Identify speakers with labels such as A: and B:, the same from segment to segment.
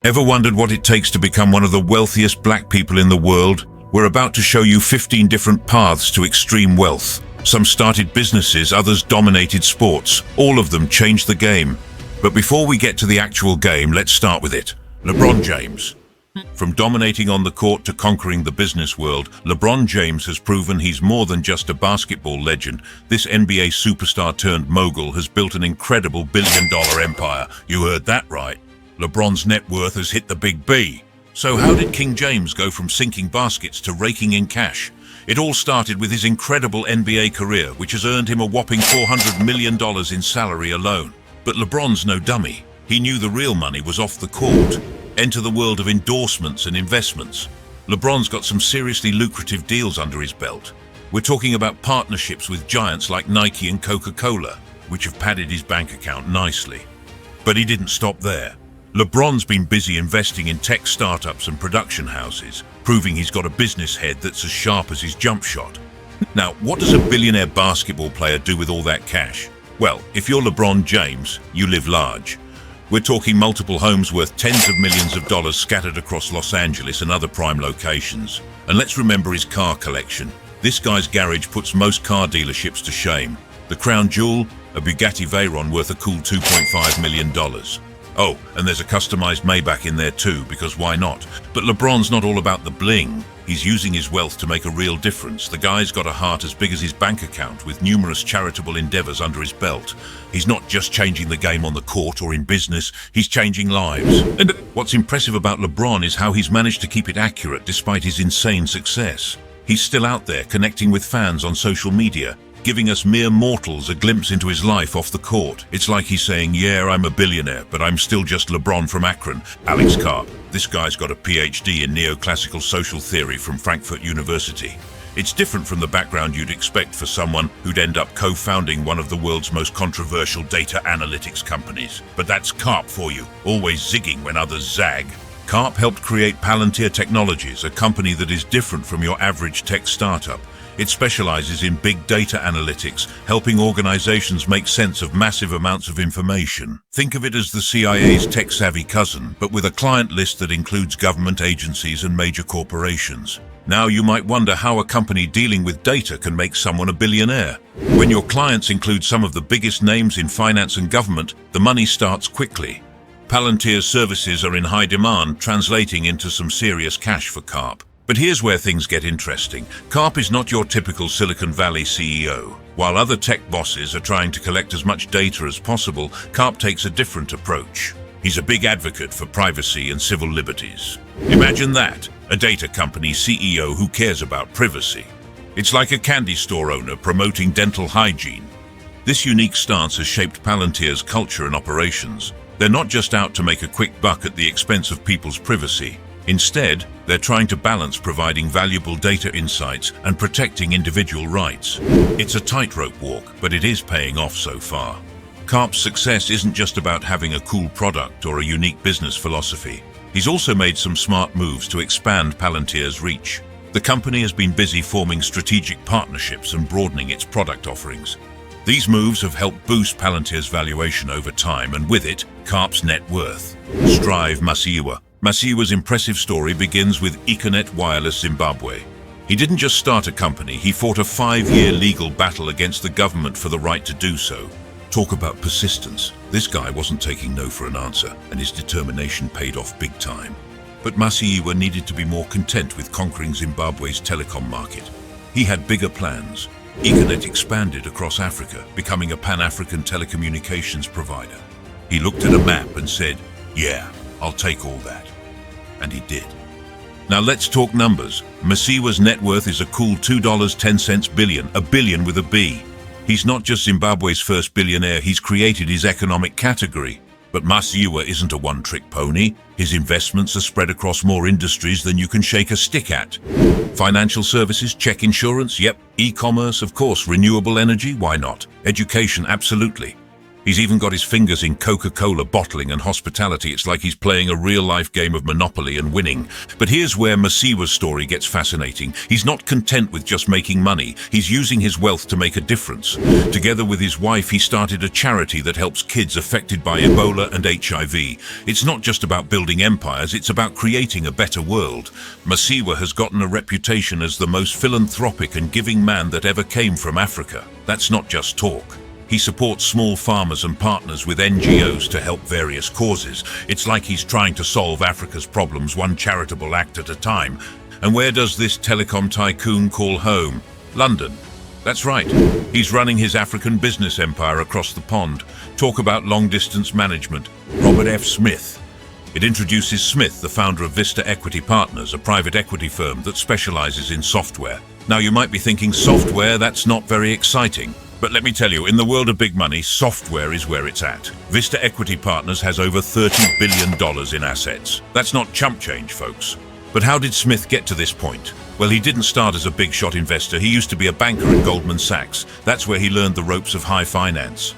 A: Ever wondered what it takes to become one of the wealthiest black people in the world? We're about to show you 15 different paths to extreme wealth. Some started businesses, others dominated sports. All of them changed the game. But before we get to the actual game, let's start with it. LeBron James. From dominating on the court to conquering the business world, LeBron James has proven he's more than just a basketball legend. This NBA superstar turned mogul has built an incredible billion-dollar empire. You heard that right. LeBron's net worth has hit the big B. So how did King James go from sinking baskets to raking in cash? It all started with his incredible NBA career, which has earned him a whopping $400 million in salary alone. But LeBron's no dummy. He knew the real money was off the court. Enter the world of endorsements and investments. LeBron's got some seriously lucrative deals under his belt. We're talking about partnerships with giants like Nike and Coca-Cola, which have padded his bank account nicely. But he didn't stop there. LeBron's been busy investing in tech startups and production houses, proving he's got a business head that's as sharp as his jump shot. Now, what does a billionaire basketball player do with all that cash? Well, if you're LeBron James, you live large. We're talking multiple homes worth tens of millions of dollars scattered across Los Angeles and other prime locations. And let's remember his car collection. This guy's garage puts most car dealerships to shame. The crown jewel, a Bugatti Veyron worth a cool $2.5 million. Oh, and there's a customized Maybach in there too, because why not? But LeBron's not all about the bling. He's using his wealth to make a real difference. The guy's got a heart as big as his bank account, with numerous charitable endeavors under his belt. He's not just changing the game on the court or in business, he's changing lives. And what's impressive about LeBron is how he's managed to keep it accurate despite his insane success. He's still out there connecting with fans on social media, giving us mere mortals a glimpse into his life off the court. It's like he's saying, yeah, I'm a billionaire, but I'm still just LeBron from Akron. Alex Karp. This guy's got a PhD in neoclassical social theory from Frankfurt University. It's different from the background you'd expect for someone who'd end up co-founding one of the world's most controversial data analytics companies. But that's Karp for you, always zigging when others zag. Karp helped create Palantir Technologies, a company that is different from your average tech startup. It specializes in big data analytics, helping organizations make sense of massive amounts of information. Think of it as the CIA's tech-savvy cousin, but with a client list that includes government agencies and major corporations. Now you might wonder how a company dealing with data can make someone a billionaire. When your clients include some of the biggest names in finance and government, the money starts quickly. Palantir's services are in high demand, translating into some serious cash for Karp. But here's where things get interesting. Karp is not your typical Silicon Valley CEO. While other tech bosses are trying to collect as much data as possible, Karp takes a different approach. He's a big advocate for privacy and civil liberties. Imagine that, a data company CEO who cares about privacy. It's like a candy store owner promoting dental hygiene. This unique stance has shaped Palantir's culture and operations. They're not just out to make a quick buck at the expense of people's privacy. Instead, they're trying to balance providing valuable data insights and protecting individual rights. It's a tightrope walk, but it is paying off so far. Karp's success isn't just about having a cool product or a unique business philosophy. He's also made some smart moves to expand Palantir's reach. The company has been busy forming strategic partnerships and broadening its product offerings. These moves have helped boost Palantir's valuation over time, and with it, Karp's net worth. Strive Masiyiwa. Masiyiwa's impressive story begins with Econet Wireless Zimbabwe. He didn't just start a company, he fought a 5-year legal battle against the government for the right to do so. Talk about persistence. This guy wasn't taking no for an answer, and his determination paid off big time. But Masiyiwa needed to be more content with conquering Zimbabwe's telecom market. He had bigger plans. Econet expanded across Africa, becoming a Pan-African telecommunications provider. He looked at a map and said, yeah, I'll take all that. And he did. Now let's talk numbers. Masiyiwa's net worth is a cool $2.10 billion, a billion with a B. He's not just Zimbabwe's first billionaire, he's created his economic category. But Masiyiwa isn't a one-trick pony. His investments are spread across more industries than you can shake a stick at. Financial services, check insurance, yep. E-commerce, of course. Renewable energy, why not? Education, absolutely. He's even got his fingers in Coca-Cola bottling and hospitality. It's like he's playing a real-life game of Monopoly and winning. But here's where Masiwa's story gets fascinating. He's not content with just making money. He's using his wealth to make a difference. Together with his wife, he started a charity that helps kids affected by Ebola and HIV. It's not just about building empires, it's about creating a better world. Masiwa has gotten a reputation as the most philanthropic and giving man that ever came from Africa. That's not just talk. He supports small farmers and partners with NGOs to help various causes. It's like he's trying to solve Africa's problems one charitable act at a time. And where does this telecom tycoon call home? London. That's right. He's running his African business empire across the pond. Talk about long-distance management. Robert F. Smith. It introduces Smith, the founder of Vista Equity Partners, a private equity firm that specializes in software. Now you might be thinking, software, that's not very exciting. But let me tell you, in the world of big money, software is where it's at. Vista Equity Partners has over $30 billion in assets. That's not chump change, folks. But how did Smith get to this point? Well, he didn't start as a big shot investor. He used to be a banker at Goldman Sachs. That's where he learned the ropes of high finance.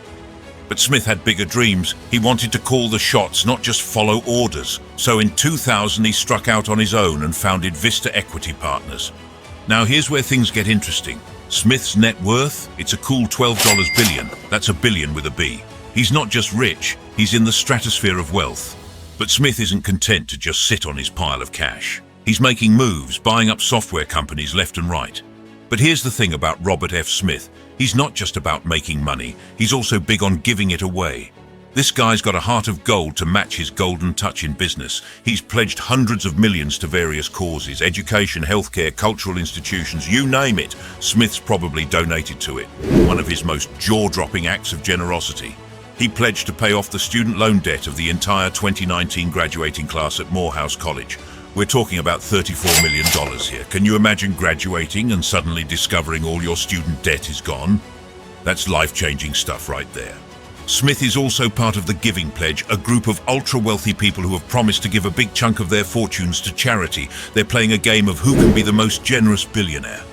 A: But Smith had bigger dreams. He wanted to call the shots, not just follow orders. So in 2000, he struck out on his own and founded Vista Equity Partners. Now here's where things get interesting. Smith's net worth? It's a cool $12 billion. That's a billion with a B. He's not just rich, he's in the stratosphere of wealth. But Smith isn't content to just sit on his pile of cash. He's making moves, buying up software companies left and right. But here's the thing about Robert F. Smith. He's not just about making money, he's also big on giving it away. This guy's got a heart of gold to match his golden touch in business. He's pledged hundreds of millions to various causes, education, healthcare, cultural institutions, you name it. Smith's probably donated to it. One of his most jaw-dropping acts of generosity. He pledged to pay off the student loan debt of the entire 2019 graduating class at Morehouse College. We're talking about $34 million here. Can you imagine graduating and suddenly discovering all your student debt is gone? That's life-changing stuff right there. Smith is also part of the Giving Pledge, a group of ultra-wealthy people who have promised to give a big chunk of their fortunes to charity. They're playing a game of who can be the most generous billionaire.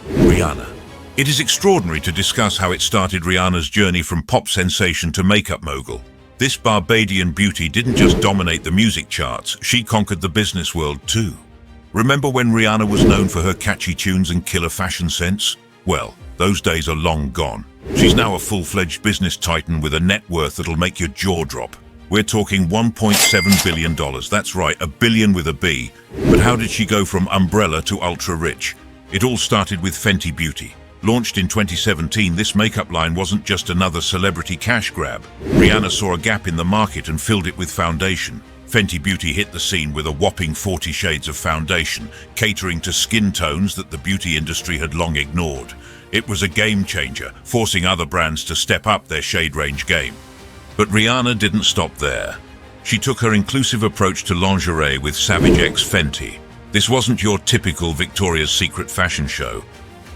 A: Rihanna. It is extraordinary to discuss how it started Rihanna's journey from pop sensation to makeup mogul. This Barbadian beauty didn't just dominate the music charts, she conquered the business world too. Remember when Rihanna was known for her catchy tunes and killer fashion sense? Well, those days are long gone. She's now a full-fledged business titan with a net worth that'll make your jaw drop. We're talking $1.7 billion. That's right, a billion with a B. But how did she go from umbrella to ultra-rich? It all started with Fenty Beauty. Launched in 2017, this makeup line wasn't just another celebrity cash grab. Rihanna saw a gap in the market and filled it with foundation. Fenty Beauty hit the scene with a whopping 40 shades of foundation, catering to skin tones that the beauty industry had long ignored. It was a game changer, forcing other brands to step up their shade range game. But Rihanna didn't stop there. She took her inclusive approach to lingerie with Savage X Fenty. This wasn't your typical Victoria's Secret fashion show.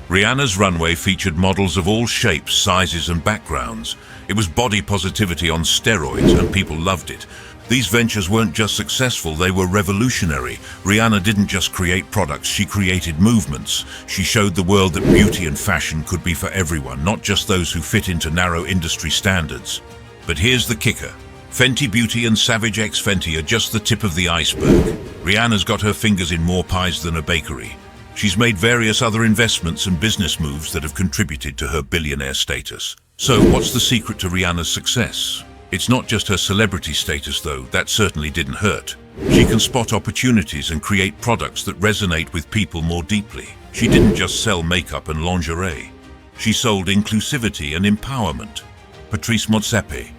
A: Rihanna's runway featured models of all shapes, sizes and backgrounds. It was body positivity on steroids and people loved it. These ventures weren't just successful, they were revolutionary. Rihanna didn't just create products, she created movements. She showed the world that beauty and fashion could be for everyone, not just those who fit into narrow industry standards. But here's the kicker. Fenty Beauty and Savage X Fenty are just the tip of the iceberg. Rihanna's got her fingers in more pies than a bakery. She's made various other investments and business moves that have contributed to her billionaire status. So what's the secret to Rihanna's success? It's not just her celebrity status though, that certainly didn't hurt. She can spot opportunities and create products that resonate with people more deeply. She didn't just sell makeup and lingerie. She sold inclusivity and empowerment. Patrice Motsepe.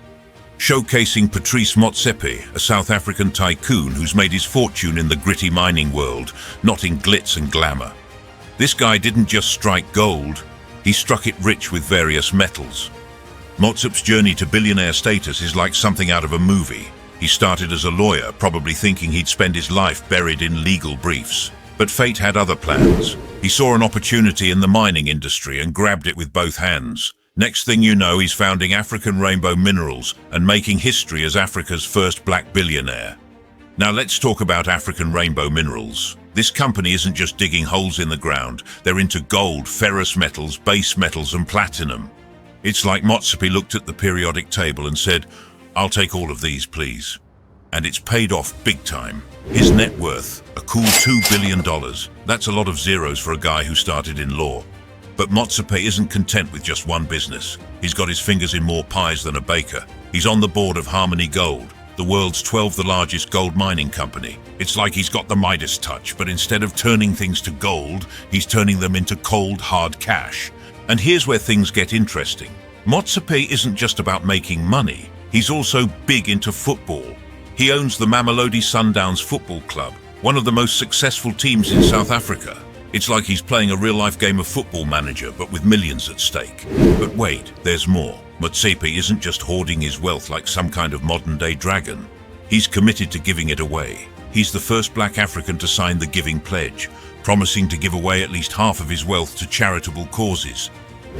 A: Showcasing Patrice Motsepe, a South African tycoon who's made his fortune in the gritty mining world, not in glitz and glamour. This guy didn't just strike gold, he struck it rich with various metals. Motsepe's journey to billionaire status is like something out of a movie. He started as a lawyer, probably thinking he'd spend his life buried in legal briefs. But fate had other plans. He saw an opportunity in the mining industry and grabbed it with both hands. Next thing you know, he's founding African Rainbow Minerals and making history as Africa's first black billionaire. Now let's talk about African Rainbow Minerals. This company isn't just digging holes in the ground. They're into gold, ferrous metals, base metals and platinum. It's like Motsepe looked at the periodic table and said, "I'll take all of these, please." And it's paid off big time. His net worth, a cool $2 billion. That's a lot of zeros for a guy who started in law. But Motsepe isn't content with just one business. He's got his fingers in more pies than a baker. He's on the board of Harmony Gold, the world's 12th largest gold mining company. It's like he's got the Midas touch, but instead of turning things to gold, he's turning them into cold, hard cash. And here's where things get interesting. Motsepe isn't just about making money. He's also big into football. He owns the Mamelodi Sundowns Football Club, one of the most successful teams in South Africa. It's like he's playing a real-life game of Football Manager, but with millions at stake. But wait, there's more. Motsepe isn't just hoarding his wealth like some kind of modern-day dragon. He's committed to giving it away. He's the first black African to sign the Giving Pledge, promising to give away at least half of his wealth to charitable causes.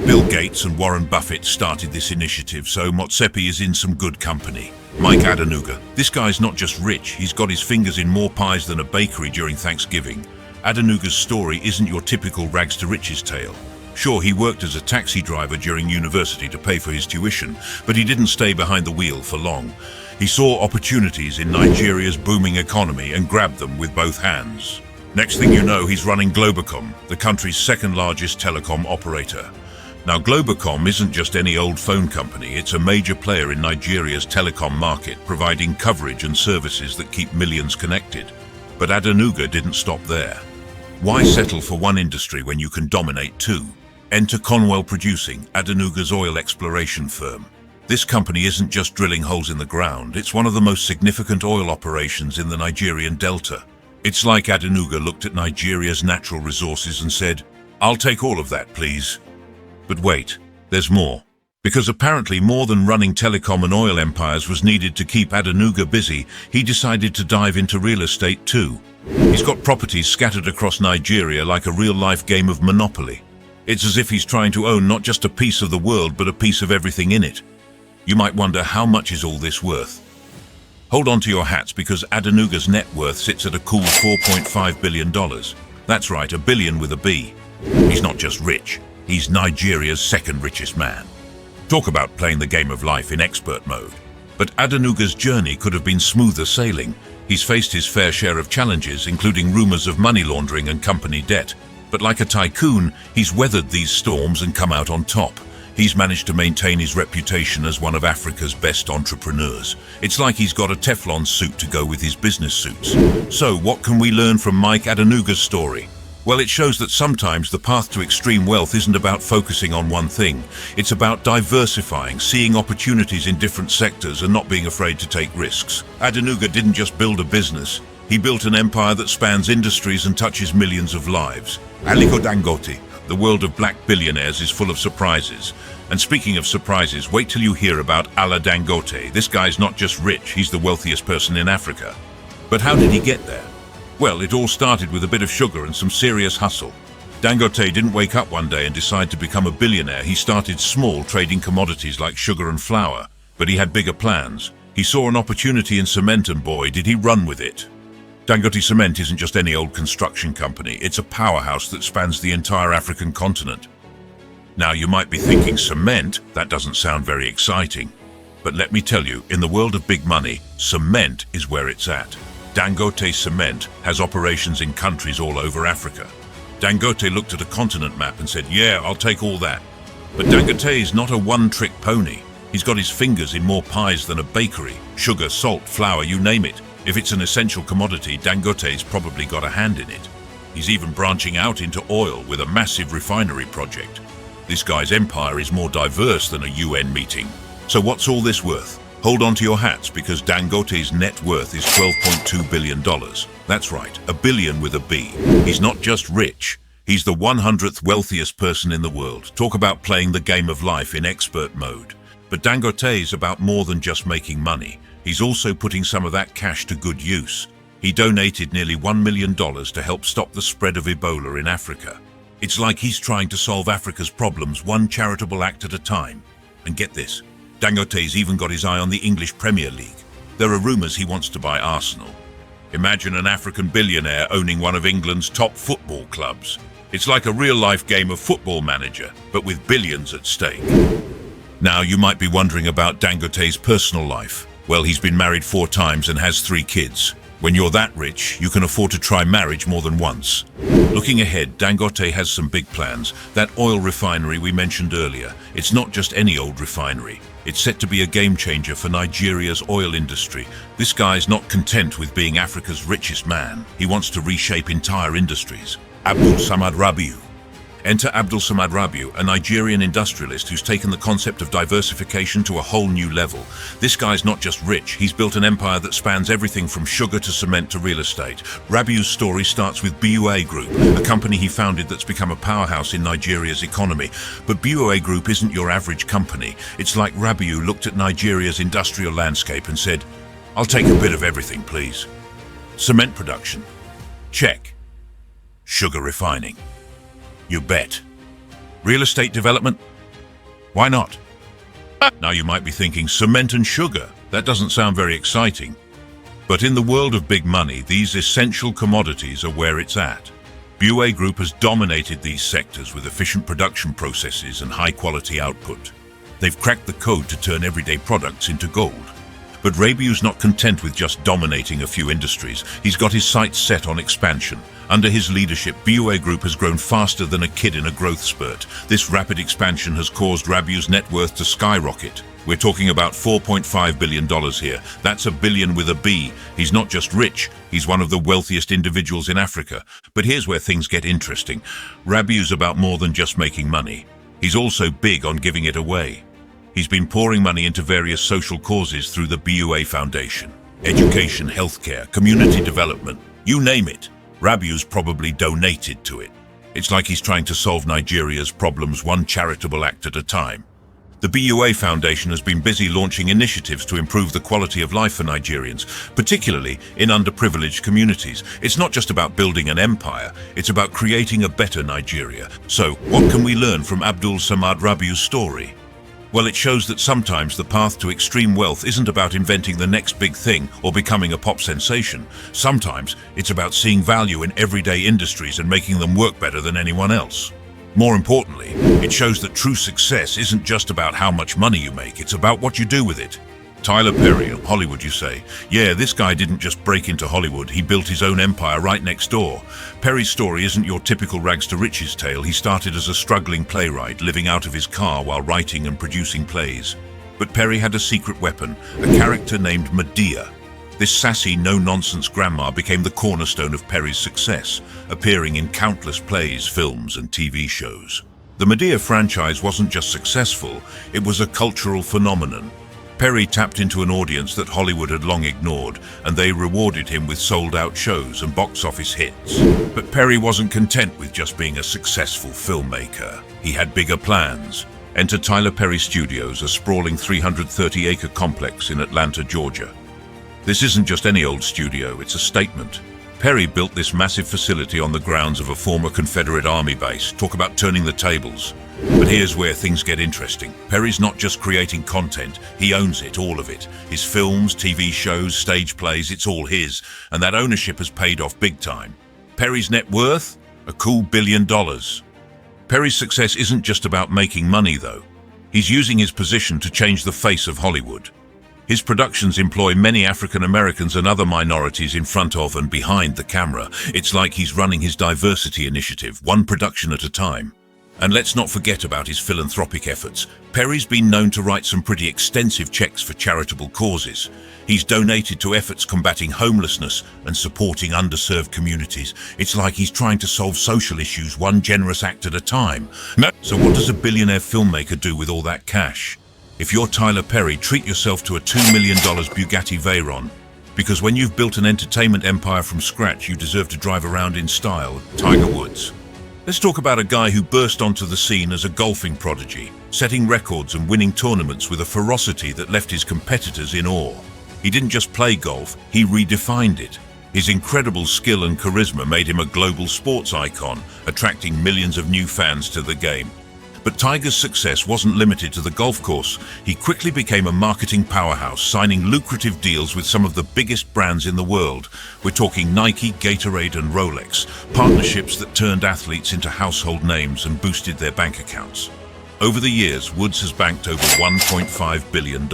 A: Bill Gates and Warren Buffett started this initiative, so Motsepe is in some good company. Mike Adenuga. This guy's not just rich, he's got his fingers in more pies than a bakery during Thanksgiving. Adenuga's story isn't your typical rags to riches tale. Sure, he worked as a taxi driver during university to pay for his tuition, but he didn't stay behind the wheel for long. He saw opportunities in Nigeria's booming economy and grabbed them with both hands. Next thing you know, he's running Globacom, the country's second largest telecom operator. Now, Globacom isn't just any old phone company, it's a major player in Nigeria's telecom market, providing coverage and services that keep millions connected. But Adenuga didn't stop there. Why settle for one industry when you can dominate two? Enter Conwell Producing, Adenuga's oil exploration firm. This company isn't just drilling holes in the ground, it's one of the most significant oil operations in the Nigerian Delta. It's like Adenuga looked at Nigeria's natural resources and said, "I'll take all of that, please." But wait, there's more. Because apparently more than running telecom and oil empires was needed to keep Adenuga busy, he decided to dive into real estate too. He's got properties scattered across Nigeria like a real-life game of Monopoly. It's as if he's trying to own not just a piece of the world, but a piece of everything in it. You might wonder, how much is all this worth? Hold on to your hats, because Adenuga's net worth sits at a cool $4.5 billion. That's right, a billion with a B. He's not just rich, he's Nigeria's second richest man. Talk about playing the game of life in expert mode. But Adenuga's journey could have been smoother sailing. He's faced his fair share of challenges, including rumors of money laundering and company debt. But like a tycoon, he's weathered these storms and come out on top. He's managed to maintain his reputation as one of Africa's best entrepreneurs. It's like he's got a Teflon suit to go with his business suits. So what can we learn from Mike Adenuga's story? Well, it shows that sometimes the path to extreme wealth isn't about focusing on one thing. It's about diversifying, seeing opportunities in different sectors and not being afraid to take risks. Adenuga didn't just build a business. He built an empire that spans industries and touches millions of lives. Aliko Dangote, the world of black billionaires, is full of surprises. And speaking of surprises, wait till you hear about Ala Dangote. This guy's not just rich, he's the wealthiest person in Africa. But how did he get there? Well, it all started with a bit of sugar and some serious hustle. Dangote didn't wake up one day and decide to become a billionaire. He started small, trading commodities like sugar and flour. But he had bigger plans. He saw an opportunity in cement, and boy, did he run with it. Dangote Cement isn't just any old construction company. It's a powerhouse that spans the entire African continent. Now, you might be thinking, cement? That doesn't sound very exciting. But let me tell you, in the world of big money, cement is where it's at. Dangote Cement has operations in countries all over Africa. Dangote looked at a continent map and said, "Yeah, I'll take all that." But Dangote is not a one-trick pony. He's got his fingers in more pies than a bakery. Sugar, salt, flour, you name it. If it's an essential commodity, Dangote's probably got a hand in it. He's even branching out into oil with a massive refinery project. This guy's empire is more diverse than a UN meeting. So what's all this worth? Hold on to your hats, because Dangote's net worth is $12.2 billion. That's right, a billion with a B. He's not just rich, he's the 100th wealthiest person in the world. Talk about playing the game of life in expert mode. But Dangote is about more than just making money. He's also putting some of that cash to good use. He donated nearly $1 million to help stop the spread of Ebola in Africa. It's like he's trying to solve Africa's problems one charitable act at a time. And get this, Dangote's even got his eye on the English Premier League. There are rumours he wants to buy Arsenal. Imagine an African billionaire owning one of England's top football clubs. It's like a real-life game of Football Manager, but with billions at stake. Now, you might be wondering about Dangote's personal life. Well, he's been married 4 times and has 3 kids. When you're that rich, you can afford to try marriage more than once. Looking ahead, Dangote has some big plans. That oil refinery we mentioned earlier, it's not just any old refinery. It's set to be a game changer for Nigeria's oil industry. This guy's not content with being Africa's richest man. He wants to reshape entire industries. Abdul Samad Rabiu. Enter Abdul Samad Rabiu, a Nigerian industrialist who's taken the concept of diversification to a whole new level. This guy's not just rich, he's built an empire that spans everything from sugar to cement to real estate. Rabiu's story starts with BUA Group, a company he founded that's become a powerhouse in Nigeria's economy. But BUA Group isn't your average company. It's like Rabiu looked at Nigeria's industrial landscape and said, "I'll take a bit of everything, please." Cement production? Check. Sugar refining? You bet. Real estate development? Why not? Now you might be thinking, cement and sugar, that doesn't sound very exciting. But in the world of big money, these essential commodities are where it's at. BUA Group has dominated these sectors with efficient production processes and high-quality output. They've cracked the code to turn everyday products into gold. But Rabiu's not content with just dominating a few industries. He's got his sights set on expansion. Under his leadership, BUA Group has grown faster than a kid in a growth spurt. This rapid expansion has caused Rabiu's net worth to skyrocket. We're talking about $4.5 billion here. That's a billion with a B. He's not just rich, he's one of the wealthiest individuals in Africa. But here's where things get interesting. Rabiu's about more than just making money. He's also big on giving it away. He's been pouring money into various social causes through the BUA Foundation. Education, healthcare, community development, you name it. Rabiu's probably donated to it. It's like he's trying to solve Nigeria's problems one charitable act at a time. The BUA Foundation has been busy launching initiatives to improve the quality of life for Nigerians, particularly in underprivileged communities. It's not just about building an empire, it's about creating a better Nigeria. So, what can we learn from Abdul Samad Rabiu's story? Well, it shows that sometimes the path to extreme wealth isn't about inventing the next big thing or becoming a pop sensation. Sometimes it's about seeing value in everyday industries and making them work better than anyone else. More importantly, it shows that true success isn't just about how much money you make, it's about what you do with it. Tyler Perry, Hollywood you say? Yeah, this guy didn't just break into Hollywood, he built his own empire right next door. Perry's story isn't your typical rags to riches tale. He started as a struggling playwright, living out of his car while writing and producing plays. But Perry had a secret weapon, a character named Medea. This sassy, no-nonsense grandma became the cornerstone of Perry's success, appearing in countless plays, films, and TV shows. The Medea franchise wasn't just successful, it was a cultural phenomenon. Perry tapped into an audience that Hollywood had long ignored, and they rewarded him with sold-out shows and box office hits. But Perry wasn't content with just being a successful filmmaker. He had bigger plans. Enter Tyler Perry Studios, a sprawling 330-acre complex in Atlanta, Georgia. This isn't just any old studio, it's a statement. Perry built this massive facility on the grounds of a former Confederate Army base. Talk about turning the tables. But here's where things get interesting. Perry's not just creating content, he owns it, all of it. His films, TV shows, stage plays, it's all his. And that ownership has paid off big time. Perry's net worth? A cool $1 billion. Perry's success isn't just about making money, though. He's using his position to change the face of Hollywood. His productions employ many African Americans and other minorities in front of and behind the camera. It's like he's running his diversity initiative, one production at a time. And let's not forget about his philanthropic efforts. Perry's been known to write some pretty extensive checks for charitable causes. He's donated to efforts combating homelessness and supporting underserved communities. It's like he's trying to solve social issues one generous act at a time. So what does a billionaire filmmaker do with all that cash? If you're Tyler Perry, treat yourself to a $2 million Bugatti Veyron. Because when you've built an entertainment empire from scratch, you deserve to drive around in style. Tiger Woods. Let's talk about a guy who burst onto the scene as a golfing prodigy, setting records and winning tournaments with a ferocity that left his competitors in awe. He didn't just play golf, he redefined it. His incredible skill and charisma made him a global sports icon, attracting millions of new fans to the game. But Tiger's success wasn't limited to the golf course. He quickly became a marketing powerhouse, signing lucrative deals with some of the biggest brands in the world. We're talking Nike, Gatorade, and Rolex, partnerships that turned athletes into household names and boosted their bank accounts. Over the years, Woods has banked over $1.5 billion.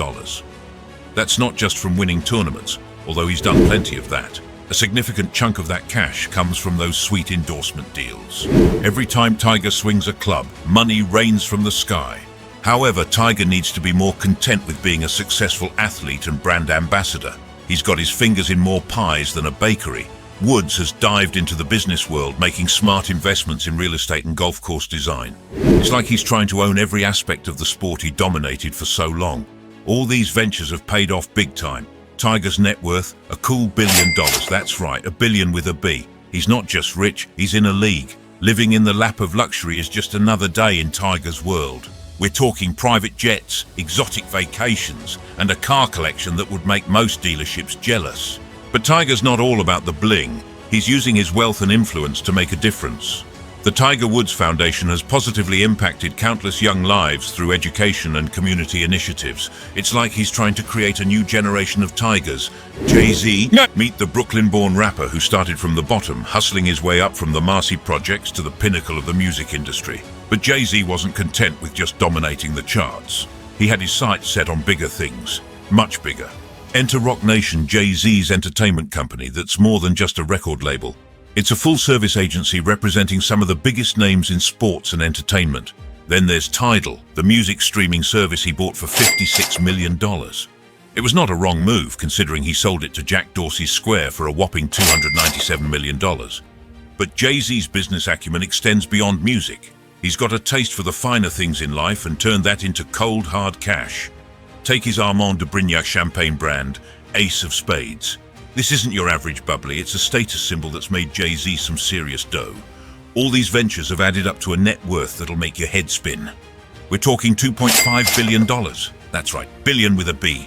A: That's not just from winning tournaments, although he's done plenty of that. A significant chunk of that cash comes from those sweet endorsement deals. Every time Tiger swings a club, money rains from the sky. However, Tiger needs to be more content with being a successful athlete and brand ambassador. He's got his fingers in more pies than a bakery. Woods has dived into the business world, making smart investments in real estate and golf course design. It's like he's trying to own every aspect of the sport he dominated for so long. All these ventures have paid off big time. Tiger's net worth, a cool $1 billion. That's right, a billion with a B. He's not just rich, he's in a league. Living in the lap of luxury is just another day in Tiger's world. We're talking private jets, exotic vacations, and a car collection that would make most dealerships jealous. But Tiger's not all about the bling. He's using his wealth and influence to make a difference. The Tiger Woods Foundation has positively impacted countless young lives through education and community initiatives. It's like he's trying to create a new generation of Tigers. Jay-Z, meet the Brooklyn-born rapper who started from the bottom, hustling his way up from the Marcy Projects to the pinnacle of the music industry. But Jay-Z wasn't content with just dominating the charts. He had his sights set on bigger things, much bigger. Enter Roc Nation, Jay-Z's entertainment company that's more than just a record label. It's a full-service agency representing some of the biggest names in sports and entertainment. Then there's Tidal, the music streaming service he bought for $56 million. It was not a wrong move, considering he sold it to Jack Dorsey's Square for a whopping $297 million. But Jay-Z's business acumen extends beyond music. He's got a taste for the finer things in life and turned that into cold, hard cash. Take his Armand de Brignac champagne brand, Ace of Spades. This isn't your average bubbly, it's a status symbol that's made Jay-Z some serious dough. All these ventures have added up to a net worth that'll make your head spin. We're talking $2.5 billion. That's right, billion with a B.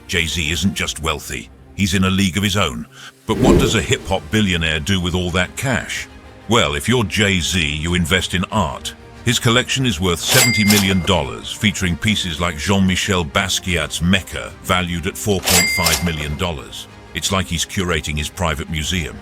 A: Jay-Z isn't just wealthy, he's in a league of his own. But what does a hip-hop billionaire do with all that cash? Well, if you're Jay-Z, you invest in art. His collection is worth $70 million, featuring pieces like Jean-Michel Basquiat's Mecca, valued at $4.5 million. It's like he's curating his private museum.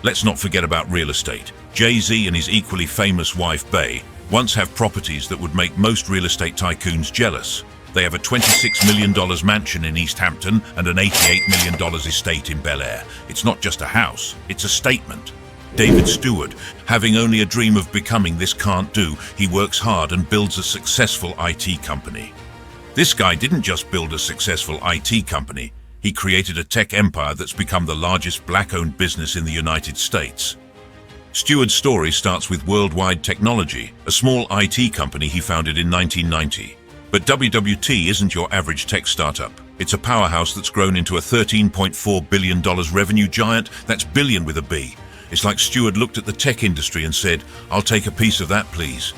A: Let's not forget about real estate. Jay-Z and his equally famous wife, Bey, once have properties that would make most real estate tycoons jealous. They have a $26 million mansion in East Hampton and an $88 million estate in Bel Air. It's not just a house, it's a statement. David Stewart, having only a dream of becoming this can't do, he works hard and builds a successful IT company. This guy didn't just build a successful IT company, he created a tech empire that's become the largest black-owned business in the United States. Stewart's story starts with Worldwide Technology, a small IT company he founded in 1990. But WWT isn't your average tech startup. It's a powerhouse that's grown into a $13.4 billion revenue giant. That's billion with a B. It's like Stewart looked at the tech industry and said, "I'll take a piece of that, please."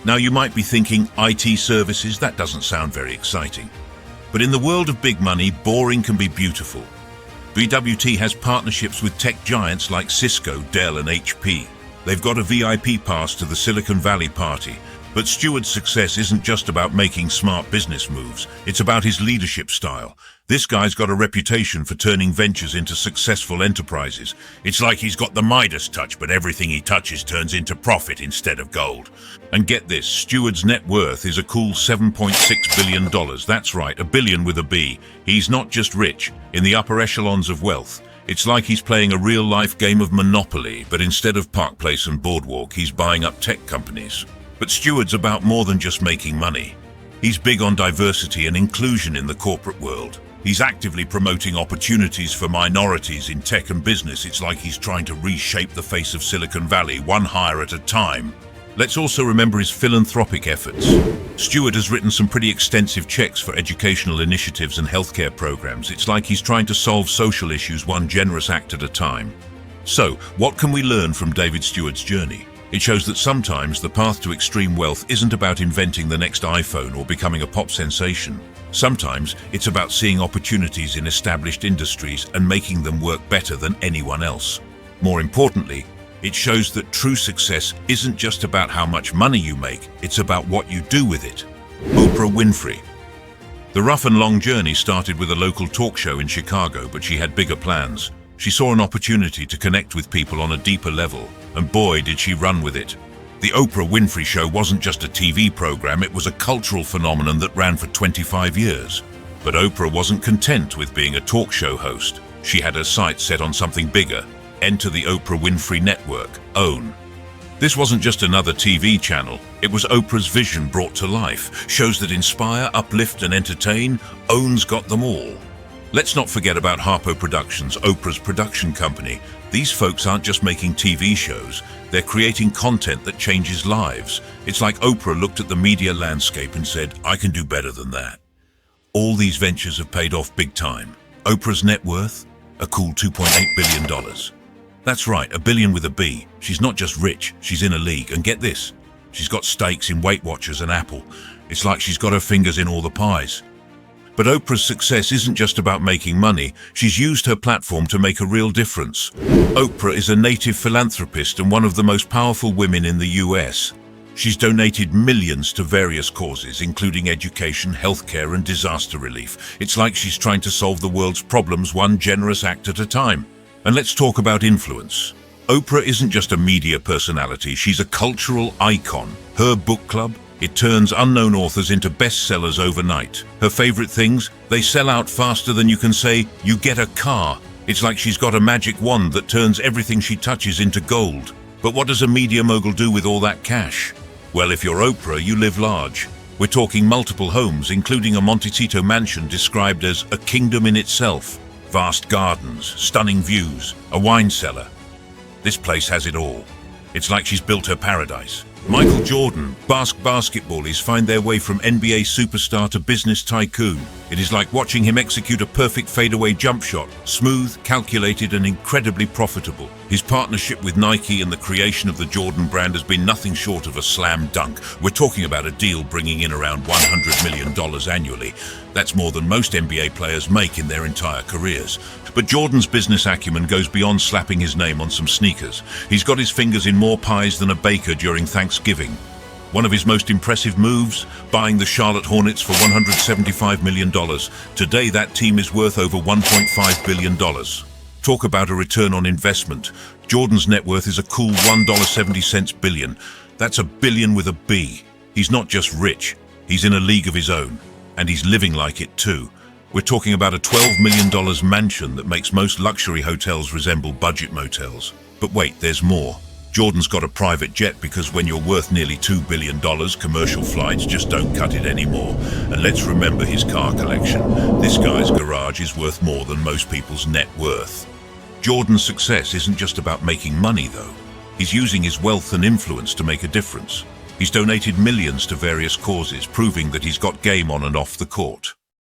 A: Now you might be thinking, IT services, that doesn't sound very exciting. But in the world of big money, boring can be beautiful. BWT has partnerships with tech giants like Cisco, Dell, and HP. They've got a VIP pass to the Silicon Valley party. But Stewart's success isn't just about making smart business moves, it's about his leadership style. This guy's got a reputation for turning ventures into successful enterprises. It's like he's got the Midas touch, but everything he touches turns into profit instead of gold. And get this, Stewart's net worth is a cool $7.6 billion. That's right, a billion with a B. He's not just rich, in the upper echelons of wealth. It's like he's playing a real-life game of Monopoly, but instead of Park Place and Boardwalk, he's buying up tech companies. But Stewart's about more than just making money. He's big on diversity and inclusion in the corporate world. He's actively promoting opportunities for minorities in tech and business. It's like he's trying to reshape the face of Silicon Valley, one hire at a time. Let's also remember his philanthropic efforts. Stewart has written some pretty extensive checks for educational initiatives and healthcare programs. It's like he's trying to solve social issues one generous act at a time. So, what can we learn from David Stewart's journey? It shows that sometimes the path to extreme wealth isn't about inventing the next iPhone or becoming a pop sensation. Sometimes it's about seeing opportunities in established industries and making them work better than anyone else. More importantly, it shows that true success isn't just about how much money you make, it's about what you do with it. Oprah Winfrey. The rough and long journey started with a local talk show in Chicago, but she had bigger plans. She saw an opportunity to connect with people on a deeper level, and boy, did she run with it. The Oprah Winfrey Show wasn't just a TV program, it was a cultural phenomenon that ran for 25 years. But Oprah wasn't content with being a talk show host. She had her sights set on something bigger. Enter the Oprah Winfrey Network, OWN. This wasn't just another TV channel, it was Oprah's vision brought to life. Shows that inspire, uplift and entertain, OWN's got them all. Let's not forget about Harpo Productions, Oprah's production company. These folks aren't just making TV shows, they're creating content that changes lives. It's like Oprah looked at the media landscape and said, I can do better than that. All these ventures have paid off big time. Oprah's net worth? A cool $2.8 billion. That's right, a billion with a B. She's not just rich, she's in a league. And get this, she's got stakes in Weight Watchers and Apple. It's like she's got her fingers in all the pies. But Oprah's success isn't just about making money, she's used her platform to make a real difference. Oprah is a native philanthropist and one of the most powerful women in the US. She's donated millions to various causes, including education, healthcare, and disaster relief. It's like she's trying to solve the world's problems one generous act at a time. And let's talk about influence. Oprah isn't just a media personality, she's a cultural icon. Her book club, it turns unknown authors into bestsellers overnight. Her favorite things, they sell out faster than you can say, you get a car. It's like she's got a magic wand that turns everything she touches into gold. But what does a media mogul do with all that cash? Well, if you're Oprah, you live large. We're talking multiple homes, including a Montecito mansion described as a kingdom in itself. Vast gardens, stunning views, a wine cellar. This place has it all. It's like she's built her paradise. Michael Jordan, basketballists find their way from NBA superstar to business tycoon. It is like watching him execute a perfect fadeaway jump shot, smooth, calculated, and incredibly profitable. His partnership with Nike and the creation of the Jordan brand has been nothing short of a slam dunk. We're talking about a deal bringing in around $100 million annually. That's more than most NBA players make in their entire careers. But Jordan's business acumen goes beyond slapping his name on some sneakers. He's got his fingers in more pies than a baker during Thanksgiving. One of his most impressive moves, buying the Charlotte Hornets for $175 million. Today, that team is worth over $1.5 billion. Talk about a return on investment. Jordan's net worth is a cool $1.70 billion. That's a billion with a B. He's not just rich, he's in a league of his own. And he's living like it too. We're talking about a $12 million mansion that makes most luxury hotels resemble budget motels. But wait, there's more. Jordan's got a private jet because when you're worth nearly $2 billion, commercial flights just don't cut it anymore. And let's remember his car collection. This guy's garage is worth more than most people's net worth. Jordan's success isn't just about making money though. He's using his wealth and influence to make a difference. He's donated millions to various causes, proving that he's got game on and off the court.